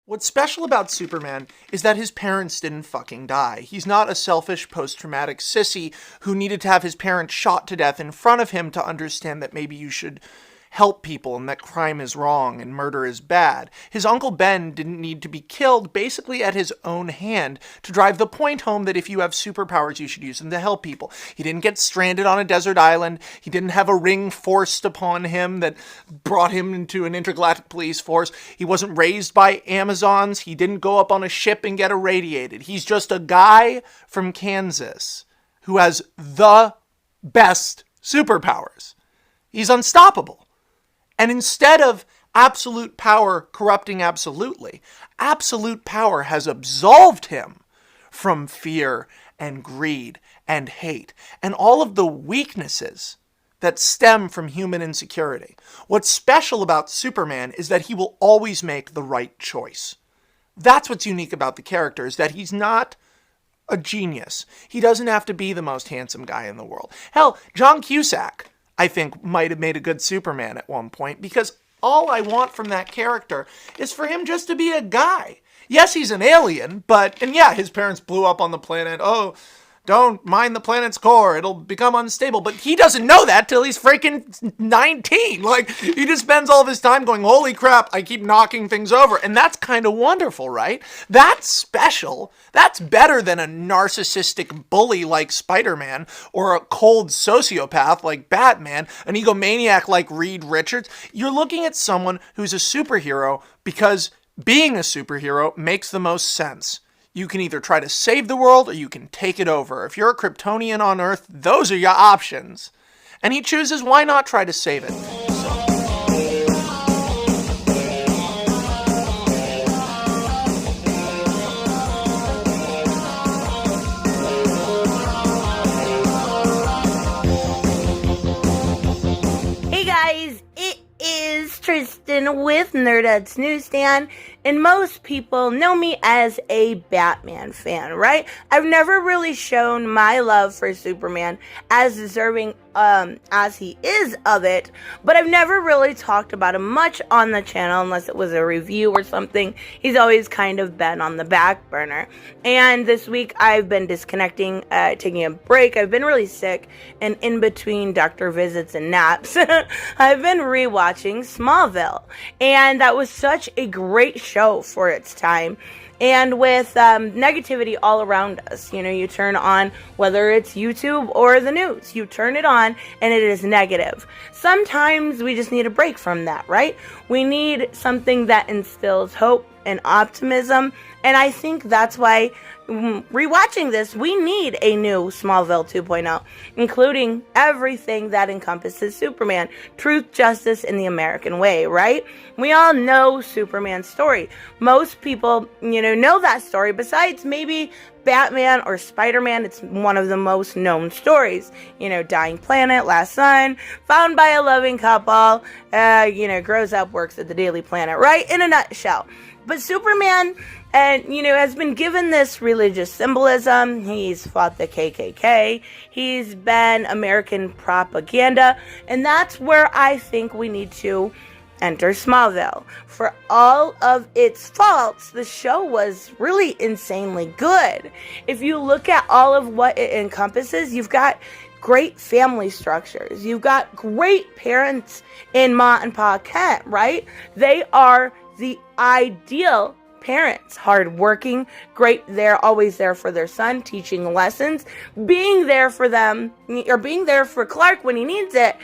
What's special about Superman is that his parents didn't fucking die. He's not a selfish post-traumatic sissy who needed to have his parents shot to death in front of him to understand that maybe you should help people and that crime is wrong and murder is bad. His Uncle Ben didn't need to be killed basically at his own hand to drive the point home that if you have superpowers, you should use them to help people. He didn't get stranded on a desert island. He didn't have a ring forced upon him that brought him into an intergalactic police force. He wasn't raised by Amazons. He didn't go up on a ship and get irradiated. He's just a guy from Kansas who has the best superpowers. He's unstoppable. And instead of absolute power corrupting absolutely, absolute power has absolved him from fear and greed and hate and all of the weaknesses that stem from human insecurity. What's special about Superman is that he will always make the right choice. That's what's unique about the character, is that he's not a genius. He doesn't have to be the most handsome guy in the world. Hell, John Cusack, I think, might have made a good Superman at one point, because all I want from that character is for him just to be a guy. Yes, he's an alien, and yeah, his parents blew up on the planet. Oh, don't mine the planet's core, it'll become unstable. But he doesn't know that till he's freaking 19. Like, he just spends all of his time going, holy crap, I keep knocking things over. And that's kind of wonderful, right? That's special. That's better than a narcissistic bully like Spider-Man, or a cold sociopath like Batman, an egomaniac like Reed Richards. You're looking at someone who's a superhero because being a superhero makes the most sense. You can either try to save the world or you can take it over. If you're a Kryptonian on Earth, those are your options. And he chooses, why not try to save it? Hey guys, it is Tristan with Nerdette's Newsstand, and most people know me as a Batman fan, right? I've never really shown my love for Superman as deserving as he is of it, but I've never really talked about him much on the channel unless it was a review or something. He's always kind of been on the back burner. And this week I've been disconnecting, taking a break. I've been really sick, and in between doctor visits and naps, I've been rewatching Smallville, and that was such a great show for its time. And with negativity all around us, you turn on, whether it's YouTube or the news, you turn it on and it is negative. Sometimes we just need a break from that, right? We need something that instills hope and optimism. And I think that's why, rewatching this, we need a new Smallville 2.0, including everything that encompasses Superman, truth, justice, and the American way, right? We all know Superman's story. Most people, know that story. Besides maybe Batman or Spider-Man, it's one of the most known stories. Dying planet, last son, found by a loving couple, grows up, works at the Daily Planet, right? In a nutshell. But Superman, has been given this religious symbolism. He's fought the KKK. He's been American propaganda. And that's where I think we need to enter Smallville. For all of its faults, the show was really insanely good. If you look at all of what it encompasses, you've got great family structures. You've got great parents in Ma and Pa Kent, right? They are the ideal parents. Hardworking, great, they're always there for their son, teaching lessons, being there for them, or being there for Clark when he needs it,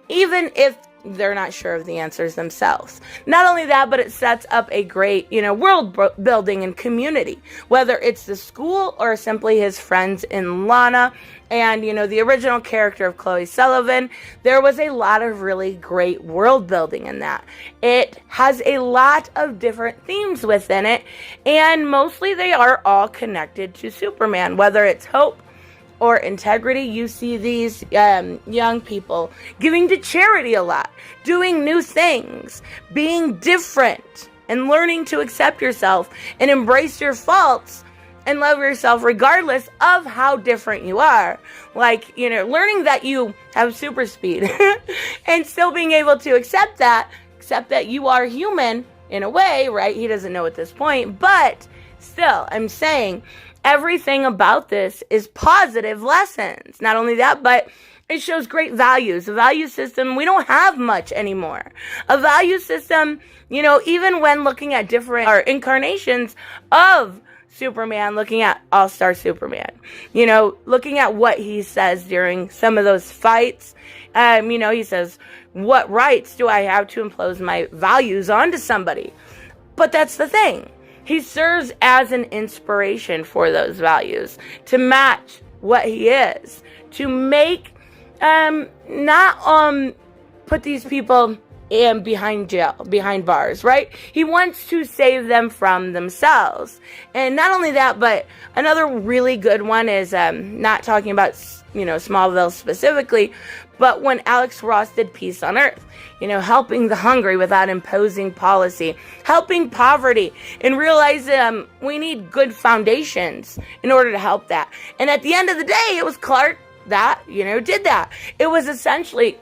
even if they're not sure of the answers themselves. Not only that, but it sets up a great, world building and community, whether it's the school or simply his friends in Lana. And, the original character of Chloe Sullivan, there was a lot of really great world building in that. It has a lot of different themes within it, and mostly they are all connected to Superman, whether it's hope or integrity. You see these young people giving to charity a lot, doing new things, being different, and learning to accept yourself and embrace your faults and love yourself regardless of how different you are. Like, learning that you have super speed and still being able to accept that you are human in a way, right? He doesn't know at this point, but still, I'm saying everything about this is positive lessons. Not only that, but it shows great values. A value system, we don't have much anymore. A value system, even when looking at different incarnations of Superman, looking at All-Star Superman, looking at what he says during some of those fights, he says, what rights do I have to impose my values onto somebody? But that's the thing. He serves as an inspiration for those values to match what he is, to make, not put these people behind jail, behind bars, right? He wants to save them from themselves. And not only that, but another really good one is, not talking about, Smallville specifically, but when Alex Ross did Peace on Earth, helping the hungry without imposing policy, helping poverty, and realize we need good foundations in order to help that. And at the end of the day, it was Clark that, did that. It was essentially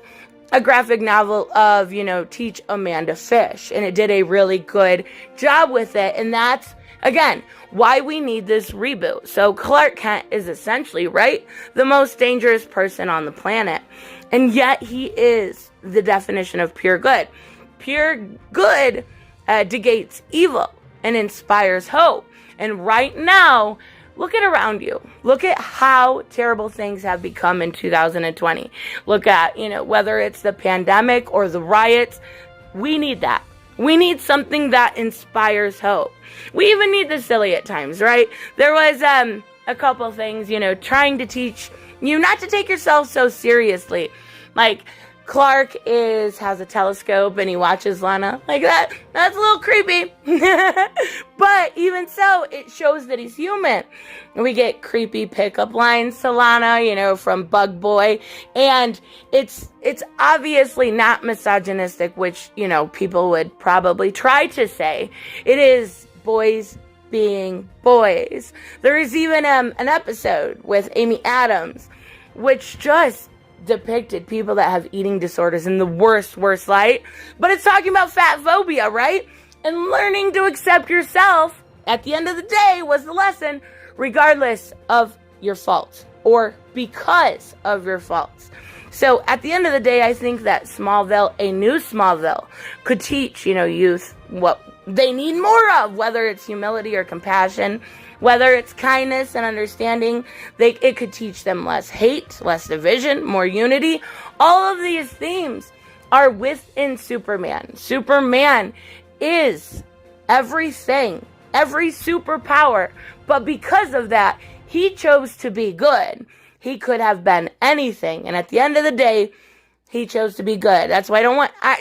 a graphic novel of, Teach a Man to Fish. And it did a really good job with it. And that's, again, why we need this reboot. So Clark Kent is essentially, right, the most dangerous person on the planet. And yet he is the definition of pure good. Pure good negates evil and inspires hope. And right now, look at around you. Look at how terrible things have become in 2020. Look at, whether it's the pandemic or the riots. We need that. We need something that inspires hope. We even need the silly at times, right? There was a couple things, trying to teach you not to take yourself so seriously. Like, Clark has a telescope and he watches Lana like that. That's a little creepy. But even so, it shows that he's human. We get creepy pickup lines to Lana, from Bug Boy. And it's obviously not misogynistic, which, people would probably try to say. It is boys being boys. There is even an episode with Amy Adams, which just depicted people that have eating disorders in the worst light. But it's talking about fat phobia, right? And learning to accept yourself at the end of the day was the lesson, regardless of your faults or because of your faults. So at the end of the day, I think that Smallville, a new Smallville, could teach, youth what they need more of, whether it's humility or compassion, whether it's kindness and understanding. It could teach them less hate, less division, more unity. All of these themes are within Superman. Superman is everything, every superpower. But because of that, he chose to be good. He could have been anything. And at the end of the day, he chose to be good. That's why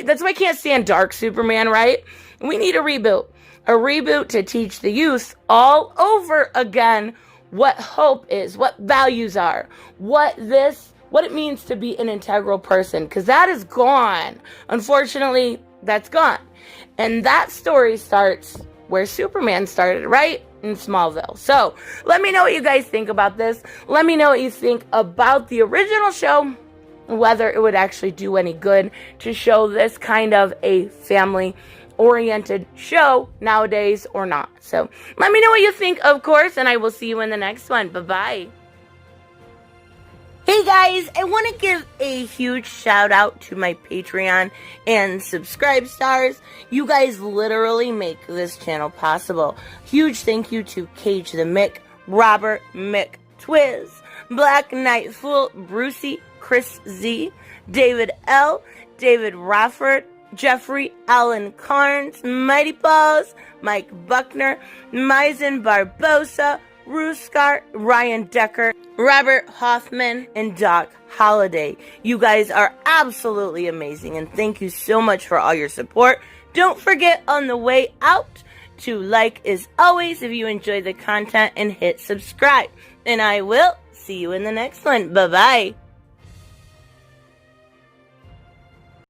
that's why I can't stand Dark Superman, right? We need a reboot. A reboot to teach the youth all over again what hope is, what values are, what it means to be an integral person. Because that is gone. Unfortunately, that's gone. And that story starts where Superman started, right? In Smallville. So, let me know what you guys think about this. Let me know what you think about the original show, whether it would actually do any good to show this kind of a family-oriented show nowadays or not. So, let me know what you think, of course, and I will see you in the next one. Bye-bye. Hey guys, I want to give a huge shout out to my Patreon and subscribe stars. You guys literally make this channel possible. Huge thank you to Cage the Mick, Robert Mick Twiz, Black Knight Fool, Brucey, Chris Z, David L, David Rafford, Jeffrey Allen Carnes, Mighty Balls, Mike Buckner, Maizen Barbosa, Ruskar, Ryan Decker, Robert Hoffman, and Doc Holliday. You guys are absolutely amazing, and thank you so much for all your support. Don't forget on the way out to like as always if you enjoy the content and hit subscribe. And I will see you in the next one. Bye-bye.